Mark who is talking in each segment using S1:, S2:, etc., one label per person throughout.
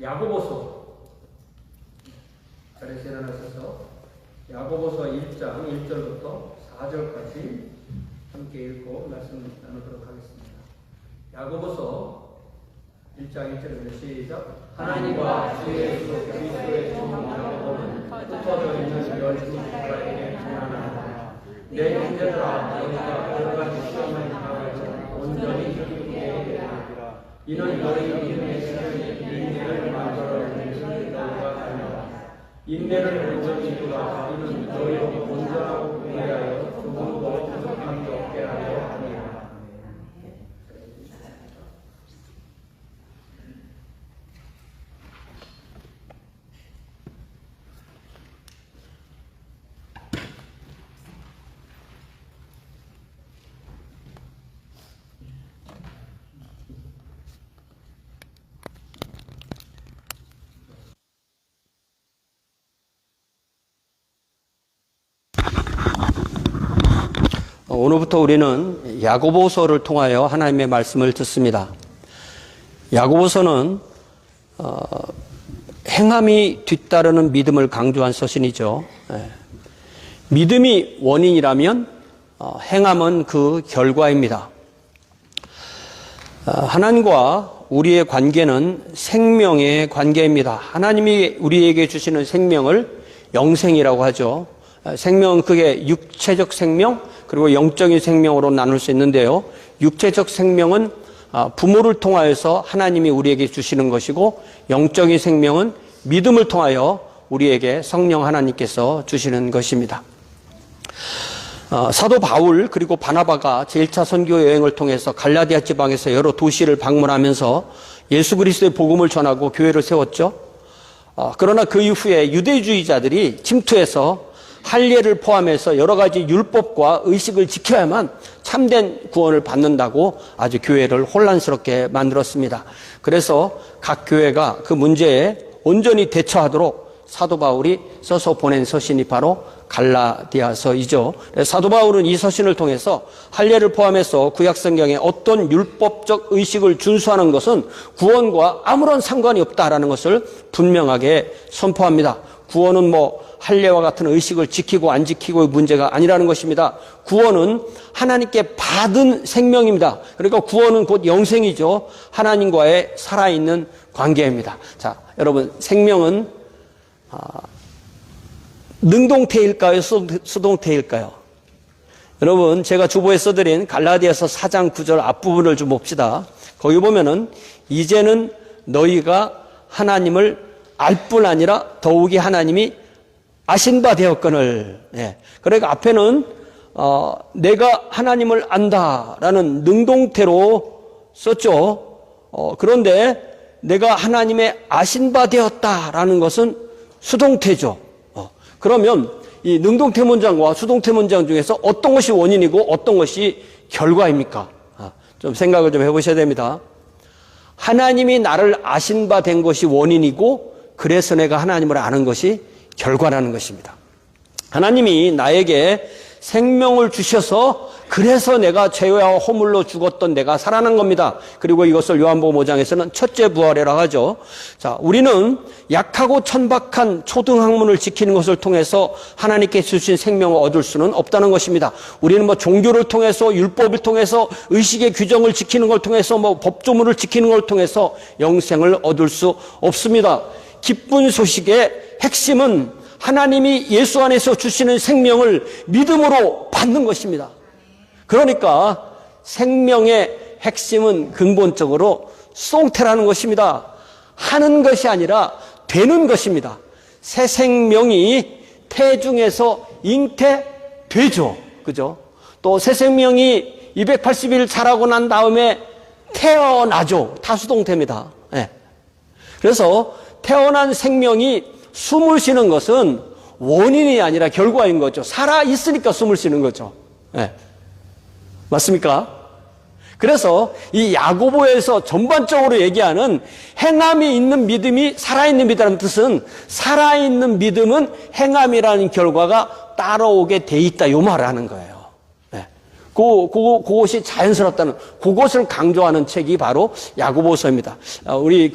S1: 야고보서 자리에서 일어나셔서 야고보서 1장 1절부터 4절까지 함께 읽고 말씀 나누도록 하겠습니다. 야고보서 1장 1절부터 시작. 하나님과 주 예수 그리스도의 종 야고보는 흩어져 있는 열두 교회에게 전하노라. 내 형제들아, 너희가 여러 가지 시험을 당하여 온전히 기쁘게 되라. 이는 너희 믿음의 시간이 인내를 만들어내는 너희가 알라. 인내를 온전히 두라. 이는 너희로 온전하고 위하여 조금도 부족함이 없게 하려 함이라. 오늘부터 우리는 야고보서를 통하여 하나님의 말씀을 듣습니다. 야고보서는 행함이 뒤따르는 믿음을 강조한 서신이죠. 믿음이 원인이라면 행함은 그 결과입니다. 하나님과 우리의 관계는 생명의 관계입니다. 하나님이 우리에게 주시는 생명을 영생이라고 하죠. 생명은 그게 육체적 생명 그리고 영적인 생명으로 나눌 수 있는데요. 육체적 생명은 부모를 통하여서 하나님이 우리에게 주시는 것이고, 영적인 생명은 믿음을 통하여 우리에게 성령 하나님께서 주시는 것입니다. 사도 바울 그리고 바나바가 제1차 선교 여행을 통해서 갈라디아 지방에서 여러 도시를 방문하면서 예수 그리스도의 복음을 전하고 교회를 세웠죠. 그러나 그 이후에 유대주의자들이 침투해서 할례를 포함해서 여러 가지 율법과 의식을 지켜야만 참된 구원을 받는다고 아주 교회를 혼란스럽게 만들었습니다. 그래서 각 교회가 그 문제에 온전히 대처하도록 사도 바울이 써서 보낸 서신이 바로 갈라디아서이죠. 사도 바울은 이 서신을 통해서 할례를 포함해서 구약성경에 어떤 율법적 의식을 준수하는 것은 구원과 아무런 상관이 없다라는 것을 분명하게 선포합니다. 구원은 할례와 같은 의식을 지키고 안 지키고의 문제가 아니라는 것입니다. 구원은 하나님께 받은 생명입니다. 그러니까 구원은 곧 영생이죠. 하나님과의 살아있는 관계입니다. 자, 여러분, 생명은 능동태일까요? 수동태일까요? 여러분, 제가 주보에 써드린 갈라디아서 4장 9절 앞부분을 좀 봅시다. 거기 보면은 이제는 너희가 하나님을 알 뿐 아니라 더욱이 하나님이 아신 바 되었거늘. 그러니까 앞에는 내가 하나님을 안다라는 능동태로 썼죠. 그런데 내가 하나님의 아신 바 되었다라는 것은 수동태죠. 그러면 이 능동태 문장과 수동태 문장 중에서 어떤 것이 원인이고 어떤 것이 결과입니까? 좀 생각을 좀 해보셔야 됩니다. 하나님이 나를 아신 바 된 것이 원인이고, 그래서 내가 하나님을 아는 것이 결과라는 것입니다. 하나님이 나에게 생명을 주셔서 그래서 내가 죄와 허물로 죽었던 내가 살아난 겁니다. 그리고 이것을 요한복음 5장에서는 첫째 부활이라고 하죠. 자, 우리는 약하고 천박한 초등학문을 지키는 것을 통해서 하나님께 주신 생명을 얻을 수는 없다는 것입니다. 우리는 종교를 통해서, 율법을 통해서, 의식의 규정을 지키는 걸 통해서, 법조문을 지키는 걸 통해서 영생을 얻을 수 없습니다. 기쁜 소식의 핵심은 하나님이 예수 안에서 주시는 생명을 믿음으로 받는 것입니다. 그러니까 생명의 핵심은 근본적으로 수동태라는 것입니다. 하는 것이 아니라 되는 것입니다. 새 생명이 태중에서 잉태되죠. 그죠? 또 새 생명이 280일 자라고 난 다음에 태어나죠. 다수동태입니다. 그래서 태어난 생명이 숨을 쉬는 것은 원인이 아니라 결과인 거죠. 살아있으니까 숨을 쉬는 거죠. 맞습니까? 그래서 이 야고보에서 전반적으로 얘기하는 행함이 있는 믿음이 살아있는 믿음이라는 뜻은, 살아있는 믿음은 행함이라는 결과가 따라오게 돼 있다, 이 말을 하는 거예요. 그것이 자연스럽다는, 그것을 강조하는 책이 바로 야고보서입니다. 우리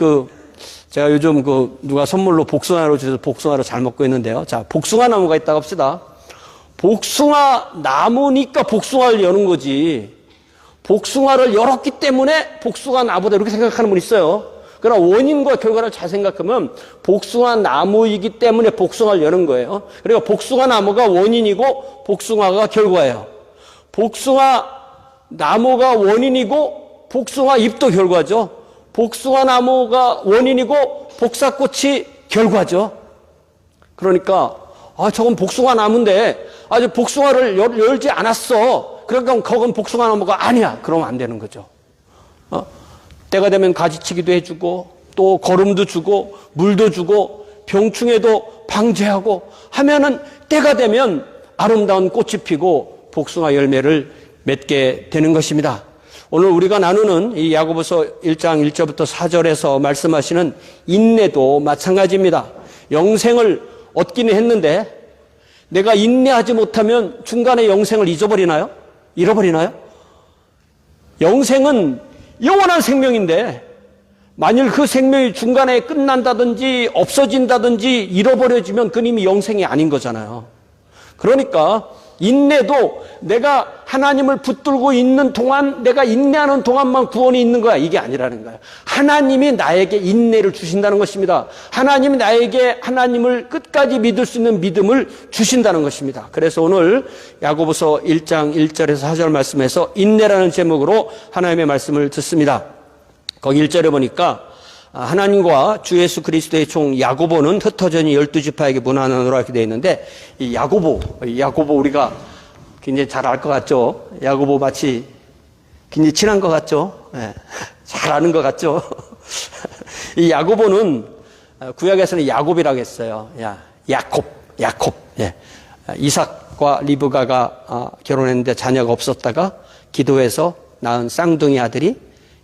S1: 제가 요즘 누가 선물로 복숭아로 주셔서 복숭아를 잘 먹고 있는데요. 자, 복숭아 나무가 있다고 합시다. 복숭아 나무니까 복숭아를 여는 거지. 복숭아를 열었기 때문에 복숭아 나무다 이렇게 생각하는 분 있어요. 그러나 원인과 결과를 잘 생각하면 복숭아 나무이기 때문에 복숭아를 여는 거예요. 그러니까 복숭아 나무가 원인이고 복숭아가 결과예요. 복숭아 나무가 원인이고 복숭아 잎도 결과죠. 복숭아 나무가 원인이고 복사꽃이 결과죠. 그러니까 저건 복숭아 나무인데 아직 복숭아를 열지 않았어. 그러니까 그건 복숭아 나무가 아니야. 그러면 안 되는 거죠. 때가 되면 가지치기도 해주고 또 거름도 주고 물도 주고 병충해도 방제하고 하면은 때가 되면 아름다운 꽃이 피고 복숭아 열매를 맺게 되는 것입니다. 오늘 우리가 나누는 이 야고보서 1장 1절부터 4절에서 말씀하시는 인내도 마찬가지입니다. 영생을 얻기는 했는데 내가 인내하지 못하면 중간에 영생을 잊어버리나요? 잃어버리나요? 영생은 영원한 생명인데 만일 그 생명이 중간에 끝난다든지 없어진다든지 잃어버려지면 그건 이미 영생이 아닌 거잖아요. 그러니까 인내도 내가 하나님을 붙들고 있는 동안 내가 인내하는 동안만 구원이 있는 거야. 이게 아니라는 거야. 하나님이 나에게 인내를 주신다는 것입니다. 하나님이 나에게 하나님을 끝까지 믿을 수 있는 믿음을 주신다는 것입니다. 그래서 오늘 야고보서 1장 1절에서 4절 말씀에서 인내라는 제목으로 하나님의 말씀을 듣습니다. 거기 1절에 보니까 하나님과 주 예수 그리스도의 종 야고보는 흩어져니 12지파에게 문안하노라 이렇게 되어 있는데 이 야고보 우리가 굉장히 잘 알 것 같죠? 야고보 마치 굉장히 친한 것 같죠? 네. 잘 아는 것 같죠? 이 야고보는 구약에서는 야곱이라고 했어요. 야콥. 예. 이삭과 리브가가 결혼했는데 자녀가 없었다가 기도해서 낳은 쌍둥이 아들이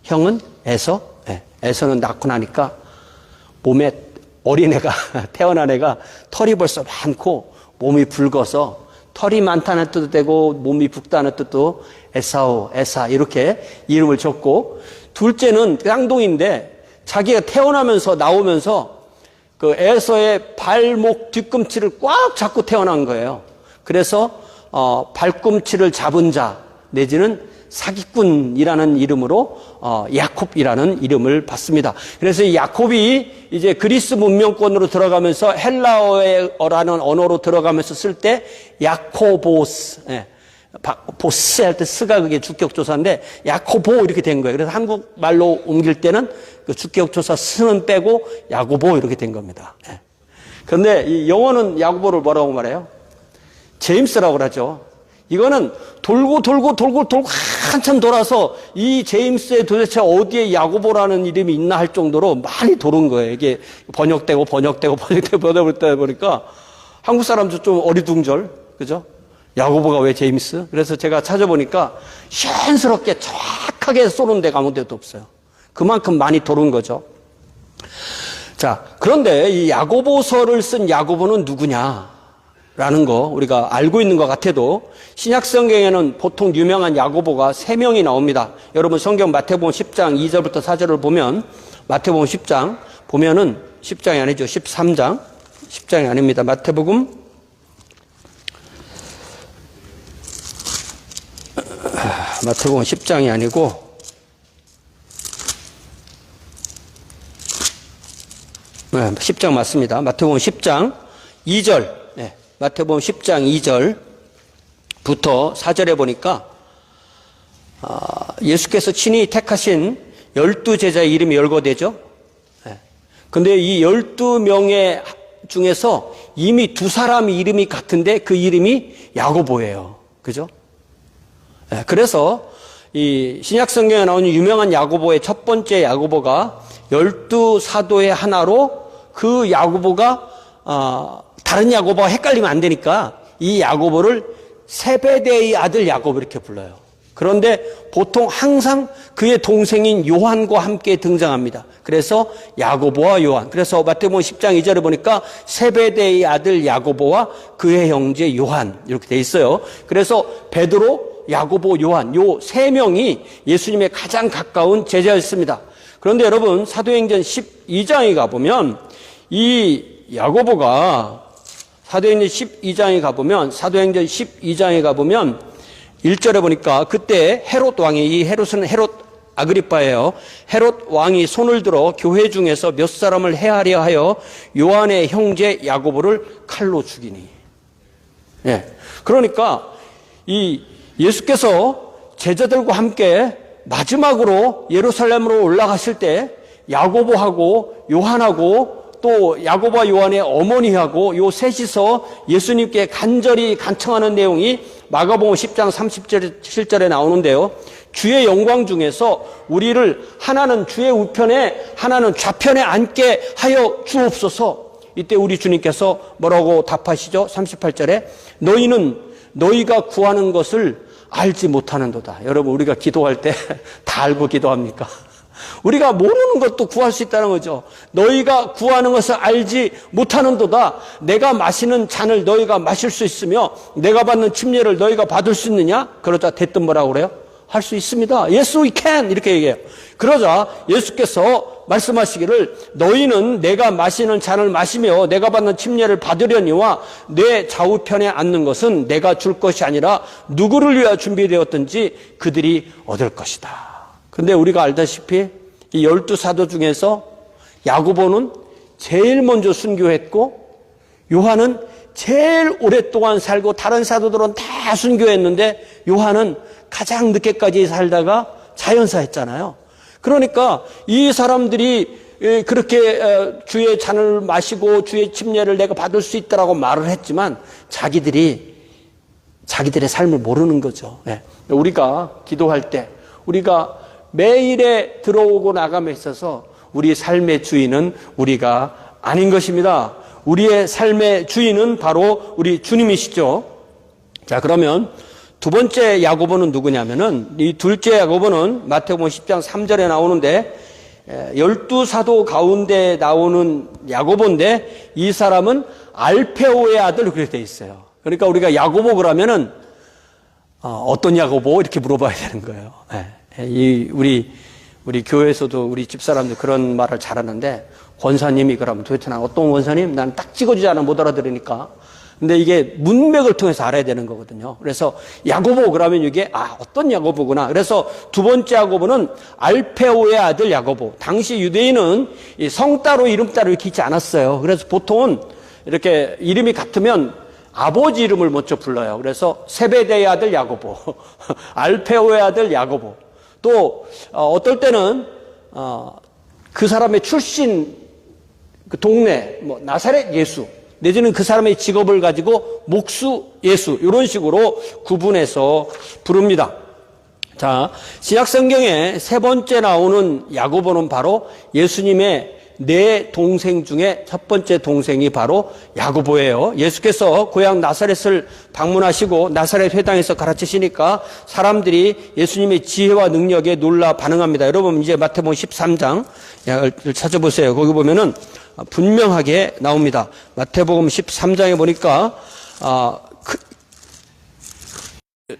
S1: 형은 에서. 에서는 낳고 나니까 몸에 어린애가 태어난 애가 털이 벌써 많고 몸이 붉어서 털이 많다는 뜻도 되고 몸이 붉다는 뜻도 에사 이렇게 이름을 줬고 둘째는 쌍둥이인데 자기가 태어나면서 나오면서 그 에서의 발목 뒤꿈치를 꽉 잡고 태어난 거예요. 그래서 발꿈치를 잡은 자 내지는 사기꾼이라는 이름으로 야콥이라는 이름을 받습니다. 그래서 이 야콥이 이제 그리스 문명권으로 들어가면서 헬라어라는 언어로 들어가면서 쓸 때 야코보스, 보스 할 때 스가 그게 주격조사인데 야코보 이렇게 된 거예요. 그래서 한국말로 옮길 때는 그 주격조사 스는 빼고 야고보 이렇게 된 겁니다. 그런데 이 영어는 야고보를 뭐라고 말해요? 제임스라고 그러죠. 이거는 돌고 한참 돌아서 이 제임스에 도대체 어디에 야고보라는 이름이 있나 할 정도로 많이 도는 거예요. 이게 번역되고 보니까 한국 사람도 좀 어리둥절, 그죠? 야고보가 왜 제임스? 그래서 제가 찾아보니까 시원스럽게 정확하게 쏘는 데가 아무 데도 없어요. 그만큼 많이 도는 거죠. 자, 그런데 이 야고보서를 쓴 야고보는 누구냐? 라는 거 우리가 알고 있는 것 같아도 신약 성경에는 보통 유명한 야고보가 3명이 나옵니다. 여러분 성경 마태복음 10장 2절부터 4절을 보면 마태복음 10장 보면은 10장이 아니죠. 13장 10장이 아닙니다. 마태복음 10장이 아니고 네, 10장 맞습니다. 마태복음 10장 2절 마태복음 10장 2절부터 4절에 보니까 예수께서 친히 택하신 12제자의 이름이 열거되죠. 근데 이 12명의 중에서 이미 2사람의 이름이 같은데 그 이름이 야고보예요. 그죠? 그래서 이 신약 성경에 나오는 유명한 야고보의 첫 번째 야고보가 12사도의 하나로 그 야고보가 다른 야고보와 헷갈리면 안 되니까 이 야고보를 세베대의 아들 야고보 이렇게 불러요. 그런데 보통 항상 그의 동생인 요한과 함께 등장합니다. 그래서 야고보와 요한. 그래서 마태복음 10장 2절에 보니까 세베대의 아들 야고보와 그의 형제 요한 이렇게 돼 있어요. 그래서 베드로, 야고보, 요한 요 3명이 예수님의 가장 가까운 제자였습니다. 그런데 여러분 사도행전 12장에 가보면 이 야고보가 사도행전 12장에 가보면 1절에 보니까 그때 헤롯 왕이, 이 헤롯은 헤롯 아그리빠예요. 헤롯 왕이 손을 들어 교회 중에서 몇 사람을 해하려 하여 요한의 형제 야고보를 칼로 죽이니. 예. 그러니까 이 예수께서 제자들과 함께 마지막으로 예루살렘으로 올라가실 때 야고보하고 요한하고 또 야고보와 요한의 어머니하고 요 셋이서 예수님께 간절히 간청하는 내용이 마가복음 10장 37절에 나오는데요. 주의 영광 중에서 우리를 하나는 주의 우편에 하나는 좌편에 앉게 하여 주옵소서. 이때 우리 주님께서 뭐라고 답하시죠? 38절에 너희는 너희가 구하는 것을 알지 못하는도다. 여러분 우리가 기도할 때 다 알고 기도합니까? 우리가 모르는 것도 구할 수 있다는 거죠. 너희가 구하는 것을 알지 못하는도다. 내가 마시는 잔을 너희가 마실 수 있으며 내가 받는 침례를 너희가 받을 수 있느냐? 그러자 대뜸 뭐라고 그래요? 할 수 있습니다. Yes, we can. 이렇게 얘기해요. 그러자 예수께서 말씀하시기를 너희는 내가 마시는 잔을 마시며 내가 받는 침례를 받으려니와 내 좌우편에 앉는 것은 내가 줄 것이 아니라 누구를 위하여 준비되었든지 그들이 얻을 것이다. 근데 우리가 알다시피 이 12사도 중에서 야고보는 제일 먼저 순교했고 요한은 제일 오랫동안 살고 다른 사도들은 다 순교했는데 요한은 가장 늦게까지 살다가 자연사했잖아요. 그러니까 이 사람들이 그렇게 주의 잔을 마시고 주의 침례를 내가 받을 수 있다라고 말을 했지만 자기들의 삶을 모르는 거죠. 우리가 기도할 때 우리가 매일에 들어오고 나감에 있어서 우리 삶의 주인은 우리가 아닌 것입니다. 우리의 삶의 주인은 바로 우리 주님이시죠. 자, 그러면 두 번째 야고보는 누구냐면은 이 둘째 야고보는 마태복음 10장 3절에 나오는데 12사도 가운데 나오는 야고보인데 이 사람은 알페오의 아들 그렇게 돼 있어요. 그러니까 우리가 야고보 그러면은 어떤 야고보 이렇게 물어봐야 되는 거예요. 우리 교회에서도 우리 집사람들 그런 말을 잘하는데 권사님이 그러면 도대체 난 어떤 권사님? 난 딱 찍어주지 않으면 못 알아들으니까. 근데 이게 문맥을 통해서 알아야 되는 거거든요. 그래서 야고보 그러면 이게 어떤 야고보구나. 그래서 두 번째 야고보는 알페오의 아들 야고보. 당시 유대인은 이 성 따로 이름 따로 이렇게 있지 않았어요. 그래서 보통은 이렇게 이름이 같으면 아버지 이름을 먼저 불러요. 그래서 세베대의 아들 야고보, 알페오의 아들 야고보. 또 어떨 때는 그 사람의 출신 그 동네 나사렛 예수 내지는 그 사람의 직업을 가지고 목수 예수 이런 식으로 구분해서 부릅니다. 자, 신약 성경에 세 번째 나오는 야고보는 바로 예수님의 네 동생 중에 첫 번째 동생이 바로 야고보예요. 예수께서 고향 나사렛을 방문하시고 나사렛 회당에서 가르치시니까 사람들이 예수님의 지혜와 능력에 놀라 반응합니다. 여러분 이제 마태복음 13장 찾아보세요. 거기 보면은 분명하게 나옵니다. 마태복음 13장에 보니까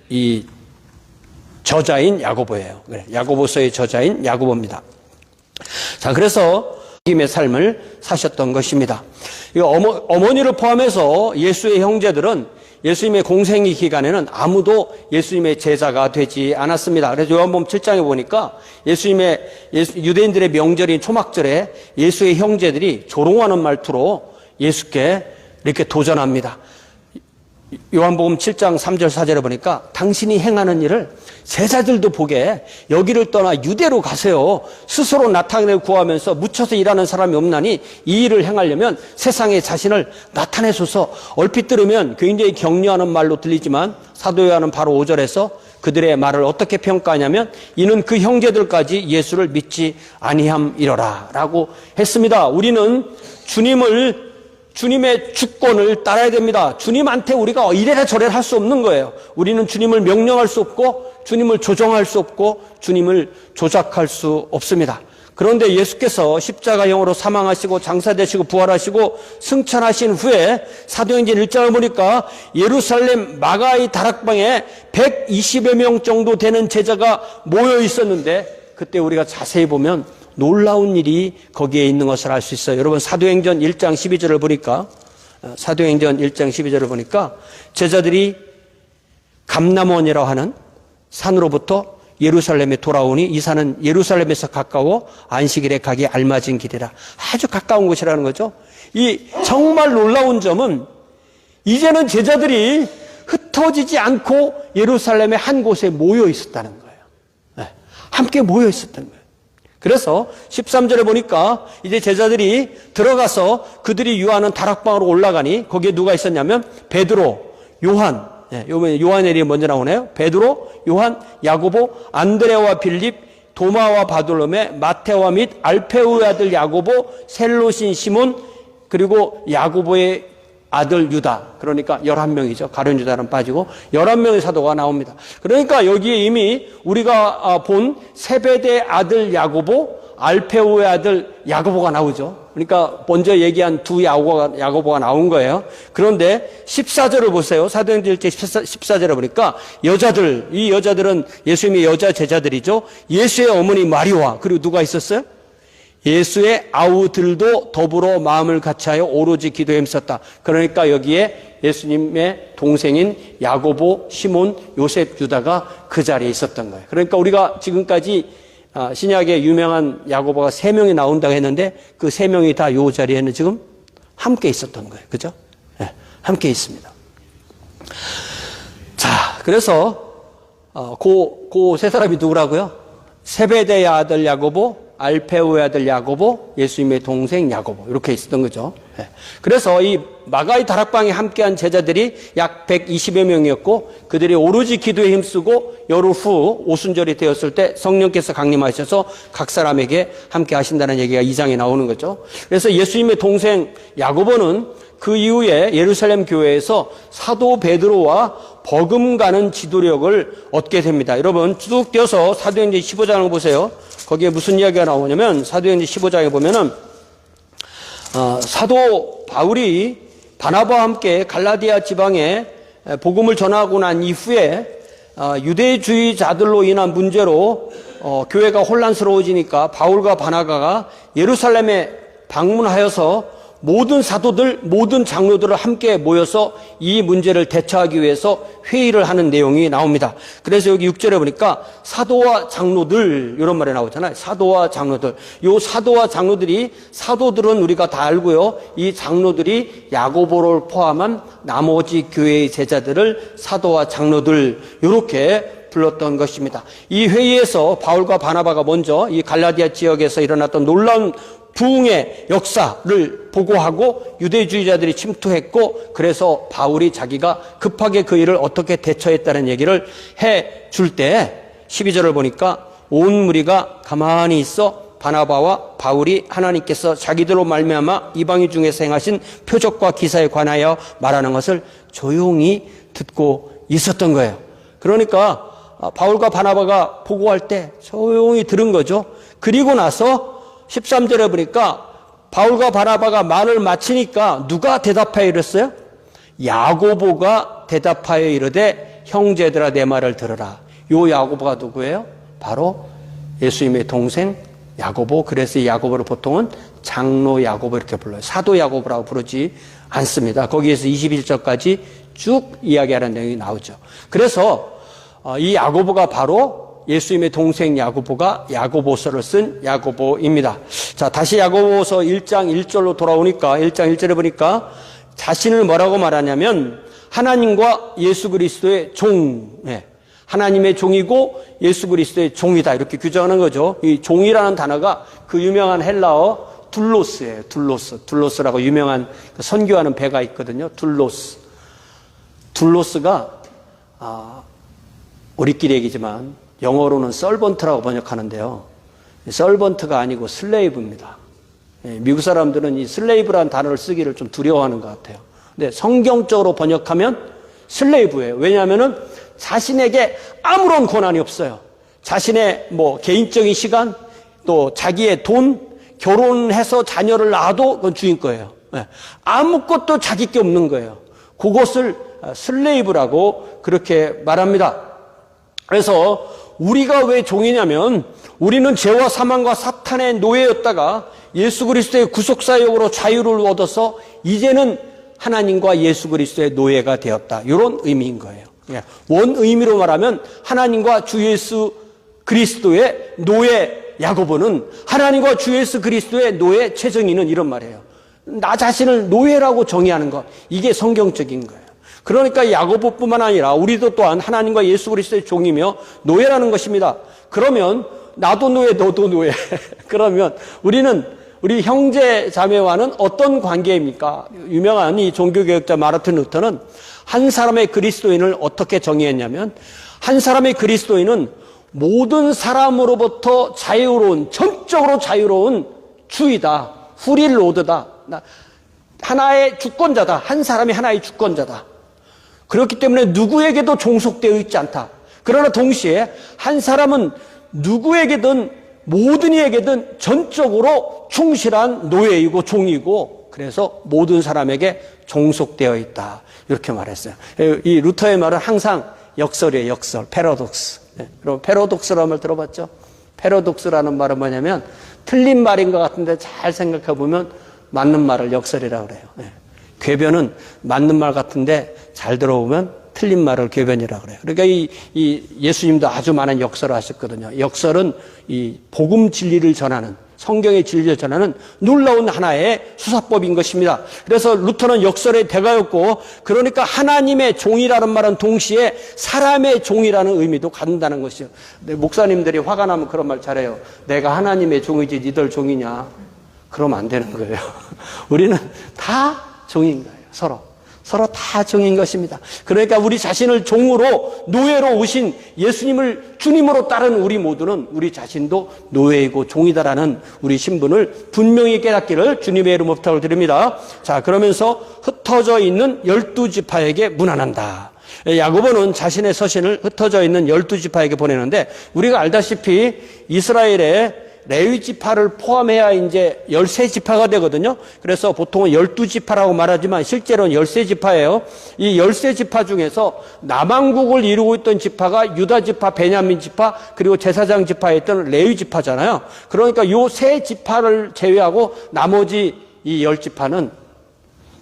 S1: 이 저자인 야고보예요. 야고보서의 저자인 야고보입니다. 자, 그래서 임의 삶을 사셨던 것입니다. 어머니를 포함해서 예수의 형제들은 예수님의 공생의 기간에는 아무도 예수님의 제자가 되지 않았습니다. 그래서 요한복음 7장에 보니까 유대인들의 명절인 초막절에 예수의 형제들이 조롱하는 말투로 예수께 이렇게 도전합니다. 요한복음 7장 3절 4절에 보니까 당신이 행하는 일을 제자들도 보게 여기를 떠나 유대로 가세요. 스스로 나타내 구하면서 묻혀서 일하는 사람이 없나니 이 일을 행하려면 세상에 자신을 나타내소서. 얼핏 들으면 굉장히 격려하는 말로 들리지만 사도 요한은 바로 5절에서 그들의 말을 어떻게 평가하냐면 이는 그 형제들까지 예수를 믿지 아니함이러라 라고 했습니다. 우리는 주님의 주권을 따라야 됩니다. 주님한테 우리가 이래라 저래라 할 수 없는 거예요. 우리는 주님을 명령할 수 없고 주님을 조정할 수 없고 주님을 조작할 수 없습니다. 그런데 예수께서 십자가형으로 사망하시고 장사되시고 부활하시고 승천하신 후에 사도행전 1장을 보니까 예루살렘 마가의 다락방에 120여 명 정도 되는 제자가 모여 있었는데 그때 우리가 자세히 보면 놀라운 일이 거기에 있는 것을 알 수 있어요. 여러분 사도행전 1장 12절을 보니까 제자들이 감람원이라고 하는 산으로부터 예루살렘에 돌아오니 이 산은 예루살렘에서 가까워 안식일에 가기 알맞은 길이라. 아주 가까운 곳이라는 거죠. 이 정말 놀라운 점은 이제는 제자들이 흩어지지 않고 예루살렘의 한 곳에 모여 있었다는 거예요. 네, 함께 모여 있었던 거예요. 그래서 13절에 보니까 이제 제자들이 들어가서 그들이 유하는 다락방으로 올라가니 거기에 누가 있었냐면 베드로, 요한, 요한의 이름이 먼저 나오네요. 베드로, 요한, 야고보, 안드레와 빌립, 도마와 바돌로메, 마테와 및 알페우의 아들 야고보, 셀롯인 시몬, 그리고 야고보의 아들 유다. 그러니까 11명이죠. 가룟 유다는 빠지고 11명의 사도가 나옵니다. 그러니까 여기에 이미 우리가 본 세베대의 아들 야고보, 알페우의 아들 야고보가 나오죠. 그러니까 먼저 얘기한 두 야고보가 나온 거예요. 그런데 14절을 보세요. 사도행전 1장 14절에 보니까 여자들, 이 여자들은 예수님의 여자 제자들이죠. 예수의 어머니 마리와, 그리고 누가 있었어요? 예수의 아우들도 더불어 마음을 같이하여 오로지 기도에 힘썼다. 그러니까 여기에 예수님의 동생인 야고보, 시몬, 요셉, 유다가 그 자리에 있었던 거예요. 그러니까 우리가 지금까지 신약에 유명한 야고보가 3명이 나온다고 했는데 그 3명이 다 이 자리에는 지금 함께 있었던 거예요. 그죠? 네, 함께 있습니다. 자, 그래서 그 세 사람이 누구라고요? 세베대의 아들 야고보, 알페우의 아들 야고보, 예수님의 동생 야고보, 이렇게 있었던 거죠. 그래서 이 마가의 다락방에 함께한 제자들이 약 120여 명이었고 그들이 오로지 기도에 힘쓰고 열흘 후 오순절이 되었을 때 성령께서 강림하셔서 각 사람에게 함께 하신다는 얘기가 2장에 나오는 거죠. 그래서 예수님의 동생 야고보는 그 이후에 예루살렘 교회에서 사도 베드로와 버금가는 지도력을 얻게 됩니다. 여러분 쭉 뛰어서 사도행전 15장을 보세요. 거기에 무슨 이야기가 나오냐면 사도행전 15장에 보면은 사도 바울이 바나바와 함께 갈라디아 지방에 복음을 전하고 난 이후에 유대주의자들로 인한 문제로 교회가 혼란스러워지니까 바울과 바나바가 예루살렘에 방문하여서 모든 사도들, 모든 장로들을 함께 모여서 이 문제를 대처하기 위해서 회의를 하는 내용이 나옵니다. 그래서 여기 6절에 보니까 사도와 장로들 이런 말이 나오잖아요. 사도와 장로들. 요 사도와 장로들이, 사도들은 우리가 다 알고요. 이 장로들이 야고보를 포함한 나머지 교회의 제자들을 사도와 장로들 이렇게 불렀던 것입니다. 이 회의에서 바울과 바나바가 먼저 이 갈라디아 지역에서 일어났던 놀라운 부흥의 역사를 보고하고 유대주의자들이 침투했고 그래서 바울이 자기가 급하게 그 일을 어떻게 대처했다는 얘기를 해줄 때 12절을 보니까 온 무리가 가만히 있어 바나바와 바울이 하나님께서 자기들로 말미암아 이방인 중에서 행하신 표적과 기사에 관하여 말하는 것을 조용히 듣고 있었던 거예요. 그러니까 바울과 바나바가 보고할 때 조용히 들은 거죠. 그리고 나서 13절에 보니까 바울과 바나바가 말을 마치니까 누가 대답하여 이랬어요? 야고보가 대답하여 이르되 형제들아 내 말을 들으라. 요 야고보가 누구예요? 바로 예수님의 동생 야고보. 그래서 이 야고보를 보통은 장로 야고보 이렇게 불러요. 사도 야고보라고 부르지 않습니다. 거기에서 21절까지 쭉 이야기하는 내용이 나오죠. 그래서 이 야고보가 바로 예수님의 동생 야고보가 야고보서를 쓴 야고보입니다. 자, 다시 야고보서 1장 1절로 돌아오니까 1장 1절에 보니까 자신을 뭐라고 말하냐면 하나님과 예수 그리스도의 종, 하나님의 종이고 예수 그리스도의 종이다 이렇게 규정하는 거죠. 이 종이라는 단어가 그 유명한 헬라어 둘로스예요. 둘로스라고 유명한 선교하는 배가 있거든요. 둘로스가 우리끼리 얘기지만 영어로는 서번트라고 번역하는데요. 서번트가 아니고 슬레이브입니다. 미국 사람들은 이 슬레이브라는 단어를 쓰기를 좀 두려워하는 것 같아요. 근데 성경적으로 번역하면 슬레이브예요. 왜냐하면은 자신에게 아무런 권한이 없어요. 자신의 개인적인 시간, 또 자기의 돈, 결혼해서 자녀를 낳아도 그건 주인 거예요. 아무것도 자기 게 없는 거예요. 그것을 슬레이브라고 그렇게 말합니다. 그래서 우리가 왜 종이냐면 우리는 죄와 사망과 사탄의 노예였다가 예수 그리스도의 구속사역으로 자유를 얻어서 이제는 하나님과 예수 그리스도의 노예가 되었다. 이런 의미인 거예요. 원 의미로 말하면 하나님과 주 예수 그리스도의 노예 야고보는 하나님과 주 예수 그리스도의 노예 최정희는 이런 말이에요. 나 자신을 노예라고 정의하는 것, 이게 성경적인 거예요. 그러니까 야고보뿐만 아니라 우리도 또한 하나님과 예수 그리스도의 종이며 노예라는 것입니다. 그러면 나도 노예, 너도 노예. 그러면 우리 형제 자매와는 어떤 관계입니까? 유명한 이 종교개혁자 마르틴 루터는 한 사람의 그리스도인을 어떻게 정의했냐면, 한 사람의 그리스도인은 모든 사람으로부터 자유로운, 전적으로 자유로운 주이다. 후릴 로드다. 하나의 주권자다. 한 사람이 하나의 주권자다. 그렇기 때문에 누구에게도 종속되어 있지 않다. 그러나 동시에 한 사람은 누구에게든 모든 이에게든 전적으로 충실한 노예이고 종이고, 그래서 모든 사람에게 종속되어 있다. 이렇게 말했어요. 이 루터의 말은 항상 역설이에요. 역설, 패러독스. 그럼 패러독스라는 말 들어봤죠? 패러독스라는 말은 뭐냐면 틀린 말인 것 같은데 잘 생각해 보면 맞는 말을 역설이라고 그래요. 궤변은 맞는 말 같은데 잘 들어보면 틀린 말을 궤변이라고 그래요. 그러니까 이 예수님도 아주 많은 역설을 하셨거든요. 역설은 이 복음 진리를 전하는, 성경의 진리를 전하는 놀라운 하나의 수사법인 것입니다. 그래서 루터는 역설의 대가였고, 그러니까 하나님의 종이라는 말은 동시에 사람의 종이라는 의미도 갖는다는 것이죠. 목사님들이 화가 나면 그런 말 잘해요. 내가 하나님의 종이지 니들 종이냐? 그러면 안 되는 거예요. 우리는 다 종인 거예요. 서로 다 종인 것입니다. 그러니까 우리 자신을 종으로, 노예로 오신 예수님을 주님으로 따른 우리 모두는 우리 자신도 노예이고 종이다라는 우리 신분을 분명히 깨닫기를 주님의 이름으로 부탁을 드립니다. 자, 그러면서 흩어져 있는 12지파에게 문안한다. 야고보는 자신의 서신을 흩어져 있는 12지파에게 보내는데, 우리가 알다시피 이스라엘의 레위 지파를 포함해야 이제 13지파가 되거든요. 그래서 보통은 12지파라고 말하지만 실제로는 13지파예요. 이 13지파 중에서 남왕국을 이루고 있던 지파가 유다 지파, 베냐민 지파, 그리고 제사장 지파였던 레위 지파잖아요. 그러니까 요 세 지파를 제외하고 나머지 이 10지파는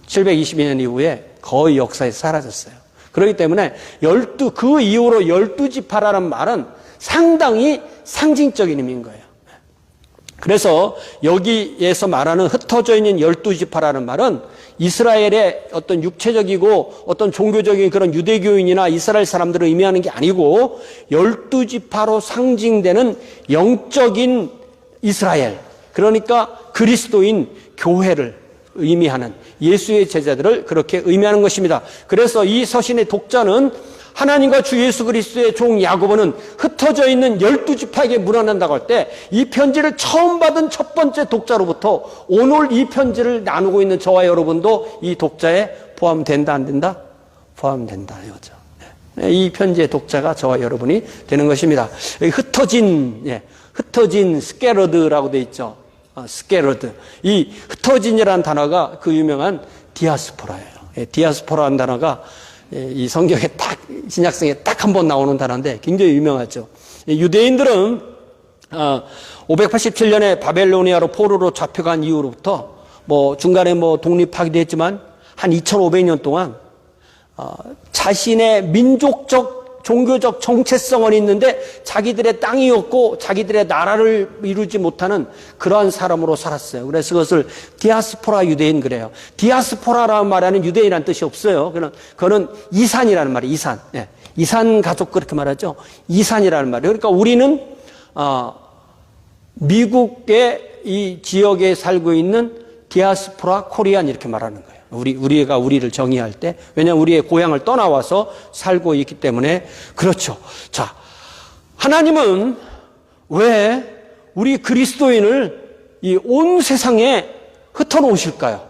S1: 722년 이후에 거의 역사에서 사라졌어요. 그렇기 때문에 그 이후로 12지파라는 말은 상당히 상징적인 의미인 거예요. 그래서 여기에서 말하는 흩어져 있는 12지파라는 말은 이스라엘의 어떤 육체적이고 어떤 종교적인 그런 유대교인이나 이스라엘 사람들을 의미하는 게 아니고 12지파로 상징되는 영적인 이스라엘, 그러니까 그리스도인 교회를 의미하는 예수의 제자들을 그렇게 의미하는 것입니다. 그래서 이 서신의 독자는 하나님과 주 예수 그리스도의 종 야고보는 흩어져 있는 12지파에게 문안한다고 할 때 이 편지를 처음 받은 첫 번째 독자로부터 오늘 이 편지를 나누고 있는 저와 여러분도 이 독자에 포함된다, 안 된다? 포함된다 이거죠. 이 편지의 독자가 저와 여러분이 되는 것입니다. 흩어진 스케러드라고 돼 있죠. 스케러드. 이 흩어진이라는 단어가 그 유명한 디아스포라예요. 디아스포라는 단어가 이 성경에 신약성에 딱 한 번 나오는 단어인데 굉장히 유명하죠. 유대인들은 587년에 바벨로니아로 포로로 잡혀간 이후로부터 중간에 독립하기도 했지만 한 2500년 동안 자신의 민족적 종교적 정체성은 있는데 자기들의 땅이 없고 자기들의 나라를 이루지 못하는 그러한 사람으로 살았어요. 그래서 그것을 디아스포라 유대인 그래요. 디아스포라라는 말에는 유대인이라는 뜻이 없어요. 그거는 이산이라는 말이에요. 이산. 이산 가족 그렇게 말하죠. 이산이라는 말이에요. 그러니까 우리는 미국의 이 지역에 살고 있는 디아스포라 코리안 이렇게 말하는 거예요. 우리가 우리를 정의할 때, 왜냐하면 우리의 고향을 떠나와서 살고 있기 때문에 그렇죠. 자, 하나님은 왜 우리 그리스도인을 이 온 세상에 흩어놓으실까요?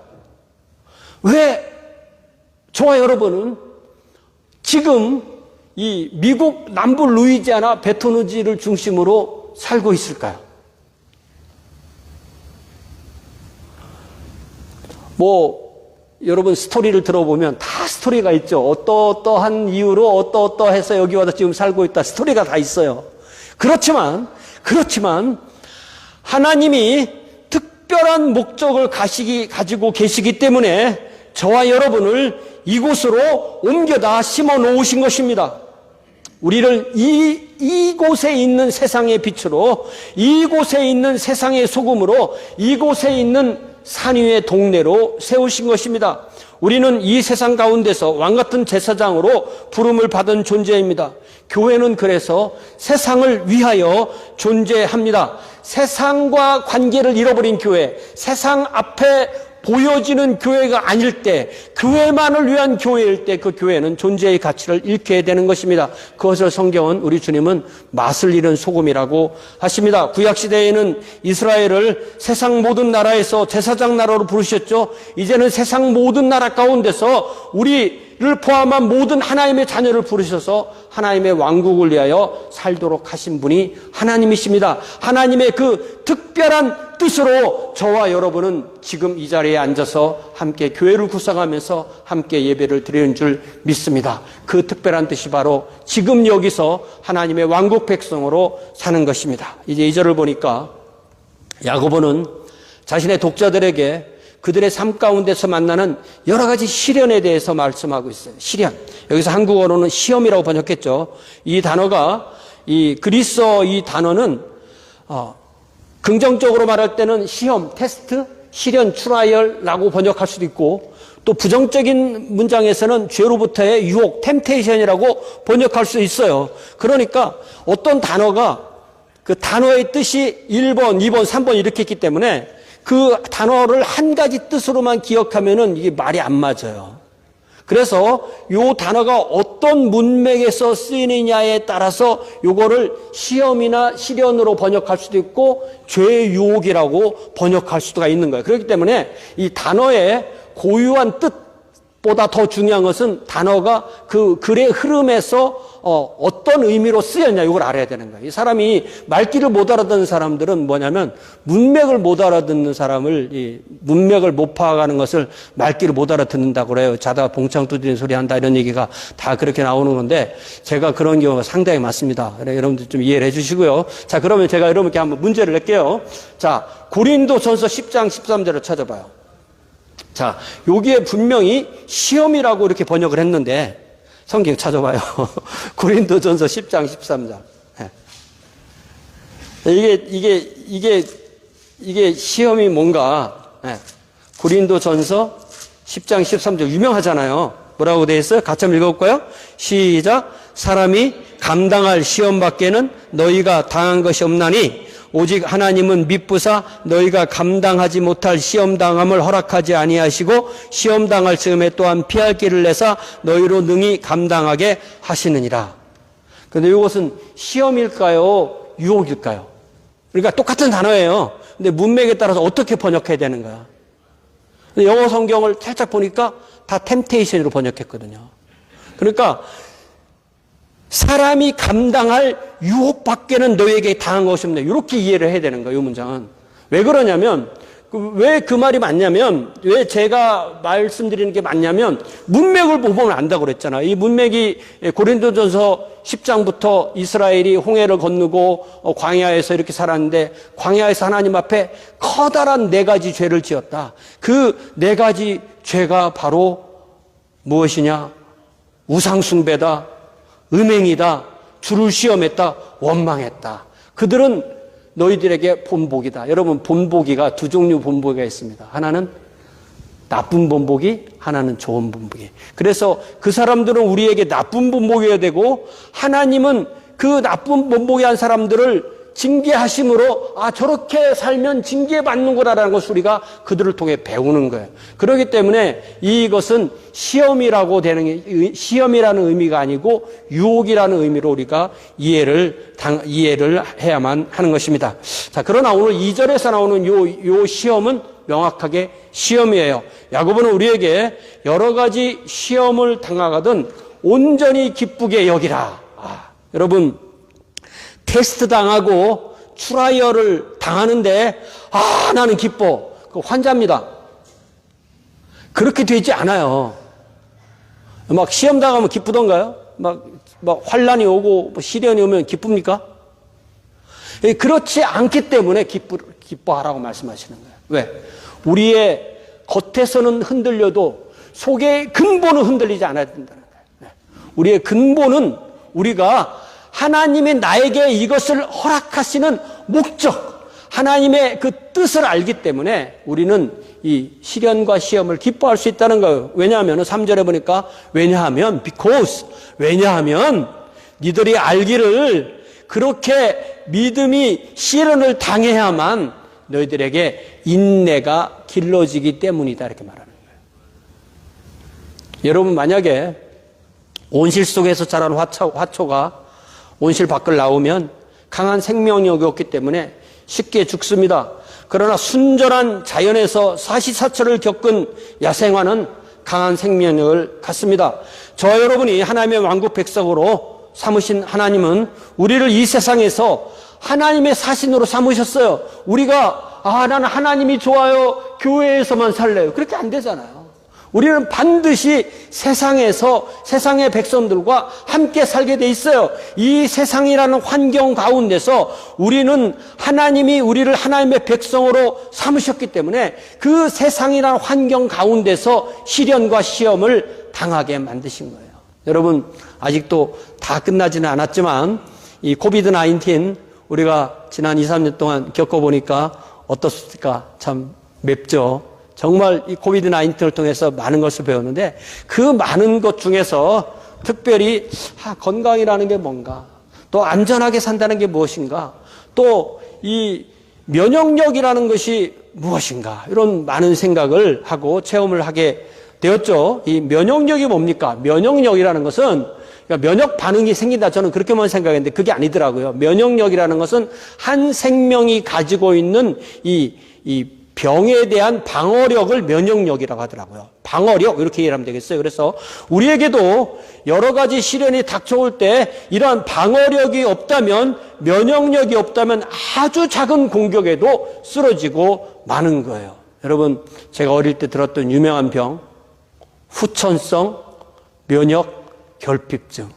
S1: 왜 저와 여러분은 지금 이 미국 남부 루이지아나 베톤루즈를 중심으로 살고 있을까요? 여러분 스토리를 들어보면 다 스토리가 있죠. 어떠한 이유로 어떠해서 여기 와서 지금 살고 있다. 스토리가 다 있어요. 그렇지만 하나님이 특별한 목적을 가지고 계시기 때문에 저와 여러분을 이곳으로 옮겨다 심어 놓으신 것입니다. 우리를 이곳에 있는 세상의 빛으로, 이곳에 있는 세상의 소금으로, 이곳에 있는 산 위의 동네로 세우신 것입니다. 우리는 이 세상 가운데서 왕같은 제사장으로 부름을 받은 존재입니다. 교회는 그래서 세상을 위하여 존재합니다. 세상과 관계를 잃어버린 교회, 세상 앞에 보여지는 교회가 아닐 때, 교회만을 위한 교회일 때 그 교회는 존재의 가치를 잃게 되는 것입니다. 그것을 성경은, 우리 주님은 맛을 잃은 소금이라고 하십니다. 구약시대에는 이스라엘을 세상 모든 나라에서 제사장 나라로 부르셨죠. 이제는 세상 모든 나라 가운데서 우리를 포함한 모든 하나님의 자녀를 부르셔서 하나님의 왕국을 위하여 살도록 하신 분이 하나님이십니다. 하나님의 그 특별한 뜻으로 저와 여러분은 지금 이 자리에 앉아서 함께 교회를 구성하면서 함께 예배를 드리는 줄 믿습니다. 그 특별한 뜻이 바로 지금 여기서 하나님의 왕국 백성으로 사는 것입니다. 이제 2절을 보니까 야고보는 자신의 독자들에게 그들의 삶 가운데서 만나는 여러 가지 시련에 대해서 말씀하고 있어요. 시련. 여기서 한국어로는 시험이라고 번역했죠. 이 단어가, 이 그리스어 이 단어는 긍정적으로 말할 때는 시험, 테스트, 시련, 트라이얼라고 번역할 수도 있고, 또 부정적인 문장에서는 죄로부터의 유혹, 템테이션이라고 번역할 수 있어요. 그러니까 어떤 단어가 그 단어의 뜻이 1번, 2번, 3번 이렇게 있기 때문에 그 단어를 한 가지 뜻으로만 기억하면은 이게 말이 안 맞아요. 그래서 요 단어가 어떤 문맥에서 쓰이느냐에 따라서 요거를 시험이나 시련으로 번역할 수도 있고 죄의 유혹이라고 번역할 수가 있는 거예요. 그렇기 때문에 이 단어의 고유한 뜻보다 더 중요한 것은 단어가 그 글의 흐름에서 어떤 의미로 쓰였냐 이걸 알아야 되는 거예요. 이 사람이 말귀를 못 알아듣는 사람들은 뭐냐면 문맥을 못 알아듣는 사람을 문맥을 못 파악하는 것을 말귀를 못 알아듣는다고 그래요. 자다가 봉창 두드리는 소리 한다 이런 얘기가 다 그렇게 나오는 건데 제가 그런 경우가 상당히 많습니다. 그래 여러분들 좀 이해를 해 주시고요. 자 그러면 제가 여러분께 한번 문제를 낼게요. 자 고린도전서 10장 13절을 찾아봐요. 자 여기에 분명히 시험이라고 이렇게 번역을 했는데 성경 찾아봐요. 고린도전서 10장 13절. 이게 시험이 뭔가. 고린도전서 10장 13절 유명하잖아요. 뭐라고 되어 있어요? 같이 한번 읽어볼까요? 시작. 사람이 감당할 시험 밖에는 너희가 당한 것이 없나니 오직 하나님은 미쁘사 너희가 감당하지 못할 시험당함을 허락하지 아니하시고 시험당할 즈음에 또한 피할 길을 내사 너희로 능히 감당하게 하시느니라. 그런데 이것은 시험일까요? 유혹일까요? 그러니까 똑같은 단어예요. 근데 문맥에 따라서 어떻게 번역해야 되는 거야? 영어 성경을 살짝 보니까 다 템테이션으로 번역했거든요. 그러니까 사람이 감당할 유혹밖에는 너에게 당한 것이 없네. 이렇게 이해를 해야 되는 거예요, 이 문장은. 왜 그러냐면, 왜 그 말이 맞냐면, 왜 제가 말씀드리는 게 맞냐면, 문맥을 보면 안다고 그랬잖아요. 이 문맥이 고린도전서 10장부터 이스라엘이 홍해를 건너고 광야에서 이렇게 살았는데, 광야에서 하나님 앞에 커다란 4가지 죄를 지었다. 그 4가지 죄가 바로 무엇이냐? 우상숭배다. 음행이다. 주를 시험했다. 원망했다. 그들은 너희들에게 본보기다. 여러분 본보기가 두 종류 본보기가 있습니다. 하나는 나쁜 본보기, 하나는 좋은 본보기. 그래서 그 사람들은 우리에게 나쁜 본보기가 되고 하나님은 그 나쁜 본보기 한 사람들을 징계하심으로 저렇게 살면 징계받는구나라는 것을 우리가 그들을 통해 배우는 거예요. 그렇기 때문에 이것은 시험이라고 되는 게 시험이라는 의미가 아니고 유혹이라는 의미로 우리가 이해를 해야만 하는 것입니다. 자, 그러나 오늘 2절에서 나오는 요 시험은 명확하게 시험이에요. 야고보는 우리에게 여러 가지 시험을 당하거든 온전히 기쁘게 여기라. 여러분 테스트 당하고 트라이얼을 당하는데 나는 기뻐. 그 환자입니다. 그렇게 되지 않아요. 막 시험 당하면 기쁘던가요? 막 환란이 오고 시련이 오면 기쁩니까? 그렇지 않기 때문에 기뻐하라고 말씀하시는 거예요. 왜? 우리의 겉에서는 흔들려도 속의 근본은 흔들리지 않아야 된다는 거예요. 우리의 근본은 우리가 하나님이 나에게 이것을 허락하시는 목적, 하나님의 그 뜻을 알기 때문에 우리는 이 시련과 시험을 기뻐할 수 있다는 거예요. 왜냐하면 3절에 보니까 왜냐하면 니들이 알기를 그렇게 믿음이 시련을 당해야만 너희들에게 인내가 길러지기 때문이다 이렇게 말하는 거예요. 여러분 만약에 온실 속에서 자란 화초가 온실 밖을 나오면 강한 생명력이 없기 때문에 쉽게 죽습니다. 그러나 순전한 자연에서 사시사철을 겪은 야생화는 강한 생명력을 갖습니다. 저와 여러분이 하나님의 왕국 백성으로 삼으신 하나님은 우리를 이 세상에서 하나님의 사신으로 삼으셨어요. 우리가 나는 하나님이 좋아요, 교회에서만 살래요, 그렇게 안 되잖아요. 우리는 반드시 세상에서 세상의 백성들과 함께 살게 돼 있어요. 이 세상이라는 환경 가운데서 우리는 하나님이 우리를 하나님의 백성으로 삼으셨기 때문에 그 세상이라는 환경 가운데서 시련과 시험을 당하게 만드신 거예요. 여러분 아직도 다 끝나지는 않았지만 이 코비드-19 우리가 지난 2, 3년 동안 겪어보니까 어떻습니까? 참 맵죠. 정말 이 코비드-19을 통해서 많은 것을 배웠는데 그 많은 것 중에서 특별히 건강이라는 게 뭔가, 또 안전하게 산다는 게 무엇인가, 또 이 면역력이라는 것이 무엇인가, 이런 많은 생각을 하고 체험을 하게 되었죠. 이 면역력이 뭡니까? 면역력이라는 것은 그러니까 면역 반응이 생긴다, 저는 그렇게만 생각했는데 그게 아니더라고요. 면역력이라는 것은 한 생명이 가지고 있는 이 병에 대한 방어력을 면역력이라고 하더라고요. 방어력 이렇게 이해하면 되겠어요. 그래서 우리에게도 여러 가지 시련이 닥쳐올 때 이러한 방어력이 없다면, 면역력이 없다면 아주 작은 공격에도 쓰러지고 마는 거예요. 여러분 제가 어릴 때 들었던 유명한 병, 후천성 면역 결핍증.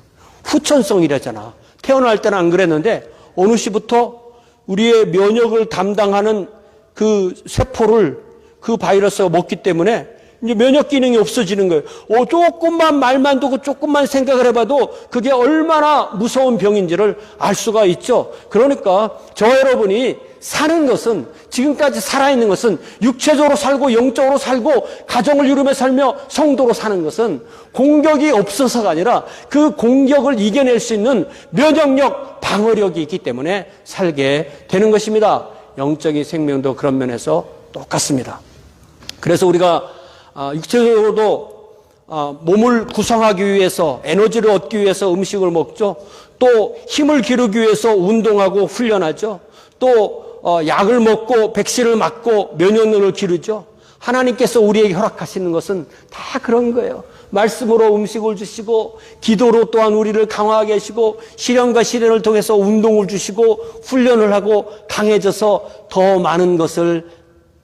S1: 후천성이라잖아. 태어날 때는 안 그랬는데 어느 시부터 우리의 면역을 담당하는 그 세포를 그 바이러스가 먹기 때문에 이제 면역 기능이 없어지는 거예요. 조금만 말만 듣고 조금만 생각을 해봐도 그게 얼마나 무서운 병인지를 알 수가 있죠. 그러니까 저와 여러분이 사는 것은, 지금까지 살아있는 것은, 육체적으로 살고 영적으로 살고 가정을 이루며 살며 성도로 사는 것은 공격이 없어서가 아니라 그 공격을 이겨낼 수 있는 면역력, 방어력이 있기 때문에 살게 되는 것입니다. 영적인 생명도 그런 면에서 똑같습니다. 그래서 우리가 육체적으로도 몸을 구성하기 위해서, 에너지를 얻기 위해서 음식을 먹죠. 또 힘을 기르기 위해서 운동하고 훈련하죠. 또 약을 먹고 백신을 맞고 면역력을 기르죠. 하나님께서 우리에게 허락하시는 것은 다 그런 거예요. 말씀으로 음식을 주시고, 기도로 또한 우리를 강화하게 하시고, 시련과 시련을 통해서 운동을 주시고, 훈련을 하고 강해져서 더 많은 것을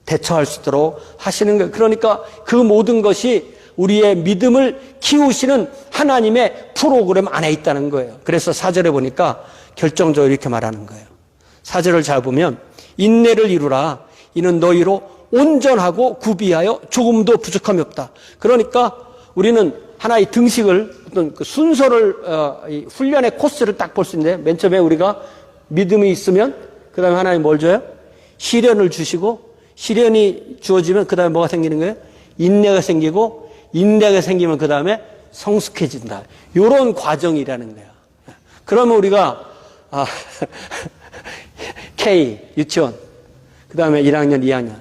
S1: 대처할 수 있도록 하시는 거예요. 그러니까 그 모든 것이 우리의 믿음을 키우시는 하나님의 프로그램 안에 있다는 거예요. 그래서 4절에 보니까 결정적으로 이렇게 말하는 거예요. 4절을 잘 보면 인내를 이루라. 이는 너희로 온전하고 구비하여 조금도 부족함이 없다. 그러니까 우리는 하나의 등식을, 어떤 그 순서를, 이 훈련의 코스를 딱 볼 수 있는데, 맨 처음에 우리가 믿음이 있으면 그 다음에 하나님 뭘 줘요? 시련을 주시고, 시련이 주어지면 그 다음에 뭐가 생기는 거예요? 인내가 생기고, 인내가 생기면 그 다음에 성숙해진다. 이런 과정이라는 거예요. 그러면 우리가 K, 유치원, 그 다음에 1학년, 2학년,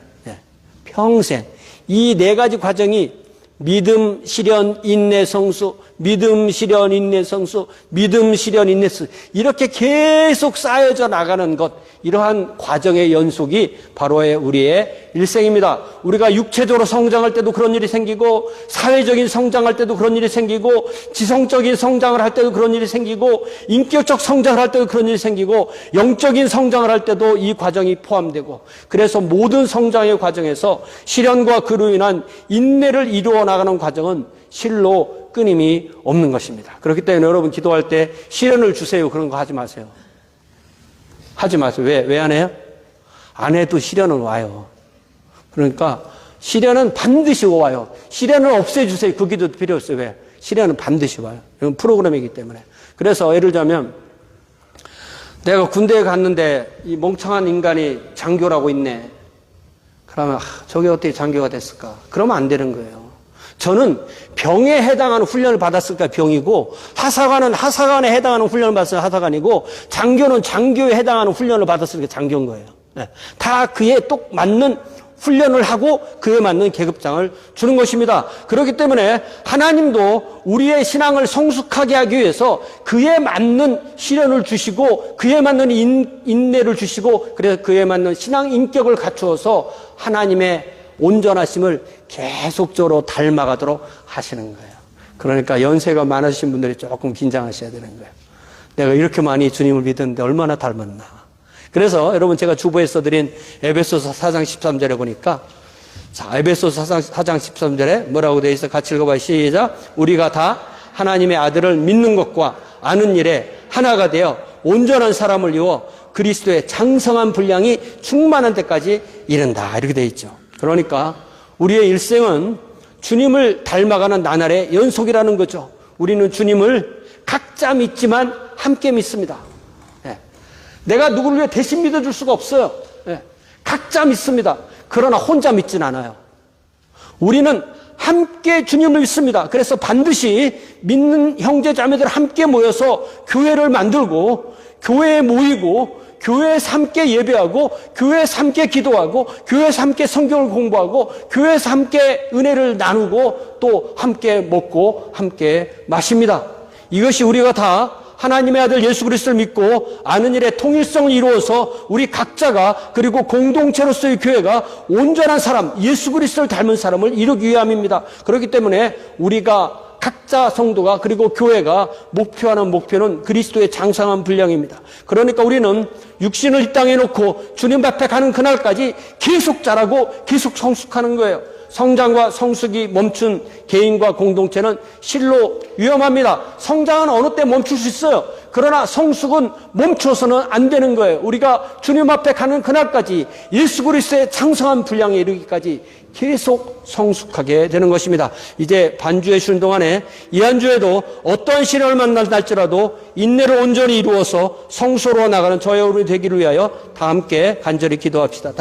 S1: 평생 이 네 가지 과정이 믿음, 시련, 인내, 성수, 믿음, 시련, 인내, 성수, 믿음, 시련, 인내, 성수, 이렇게 계속 쌓여져 나가는 것, 이러한 과정의 연속이 바로 우리의 일생입니다. 우리가 육체적으로 성장할 때도 그런 일이 생기고, 사회적인 성장할 때도 그런 일이 생기고, 지성적인 성장을 할 때도 그런 일이 생기고, 인격적 성장을 할 때도 그런 일이 생기고, 영적인 성장을 할 때도 이 과정이 포함되고, 그래서 모든 성장의 과정에서 시련과 그로 인한 인내를 이루어 나가는 과정은 실로 끊임이 없는 것입니다. 그렇기 때문에 여러분 기도할 때 시련을 주세요, 그런 거 하지 마세요. 하지 마세요. 왜 안 해요? 안 해도 시련은 와요. 그러니까 시련은 반드시 와요. 시련을 없애주세요. 그 기도도 필요 없어요. 왜? 시련은 반드시 와요. 이건 프로그램이기 때문에. 그래서 예를 들자면 내가 군대에 갔는데 이 멍청한 인간이 장교라고 있네. 그러면 저게 어떻게 장교가 됐을까? 그러면 안 되는 거예요. 저는 병에 해당하는 훈련을 받았을까 병이고, 하사관은 하사관에 해당하는 훈련을 받았으니까 하사관이고, 장교는 장교에 해당하는 훈련을 받았으니까 장교인 거예요. 네. 다 그에 똑 맞는 훈련을 하고 그에 맞는 계급장을 주는 것입니다. 그렇기 때문에 하나님도 우리의 신앙을 성숙하게 하기 위해서 그에 맞는 시련을 주시고 그에 맞는 인내를 주시고 그래서 그에 맞는 신앙 인격을 갖추어서 하나님의 온전하심을 계속적으로 닮아가도록 하시는 거예요. 그러니까 연세가 많으신 분들이 조금 긴장하셔야 되는 거예요. 내가 이렇게 많이 주님을 믿었는데 얼마나 닮았나. 그래서 여러분 제가 주보에 써드린 에베소서 4장 13절에 보니까 자, 에베소서 4장 13절에 뭐라고 되어 있어? 같이 읽어봐요. 시작. 우리가 다 하나님의 아들을 믿는 것과 아는 일에 하나가 되어 온전한 사람을 이루어 그리스도의 장성한 분량이 충만한 데까지 이른다. 이렇게 되어 있죠. 그러니까 우리의 일생은 주님을 닮아가는 나날의 연속이라는 거죠. 우리는 주님을 각자 믿지만 함께 믿습니다. 내가 누구를 위해 대신 믿어줄 수가 없어요. 각자 믿습니다. 그러나 혼자 믿진 않아요. 우리는 함께 주님을 믿습니다. 그래서 반드시 믿는 형제 자매들 함께 모여서 교회를 만들고 교회에 모이고 교회에서 함께 예배하고 교회에서 함께 기도하고 교회에서 함께 성경을 공부하고 교회에서 함께 은혜를 나누고 또 함께 먹고 함께 마십니다. 이것이 우리가 다 하나님의 아들 예수 그리스도를 믿고 아는 일에 통일성을 이루어서 우리 각자가 그리고 공동체로서의 교회가 온전한 사람, 예수 그리스도를 닮은 사람을 이루기 위함입니다. 그렇기 때문에 우리가 각자 성도가 그리고 교회가 목표하는 목표는 그리스도의 장성한 분량입니다. 그러니까 우리는 육신을 이 땅에 놓고 주님 앞에 가는 그날까지 계속 자라고 계속 성숙하는 거예요. 성장과 성숙이 멈춘 개인과 공동체는 실로 위험합니다. 성장은 어느 때 멈출 수 있어요. 그러나 성숙은 멈춰서는 안 되는 거예요. 우리가 주님 앞에 가는 그날까지 예수 그리스도의 장성한 분량에 이르기까지 계속 성숙하게 되는 것입니다. 이제 반주에 쉬는 동안에 이 한 주에도 어떠한 시련을 만날지라도 인내로 온전히 이루어서 성소로 나가는 저의 여러분이 되기를 위하여 다 함께 간절히 기도합시다.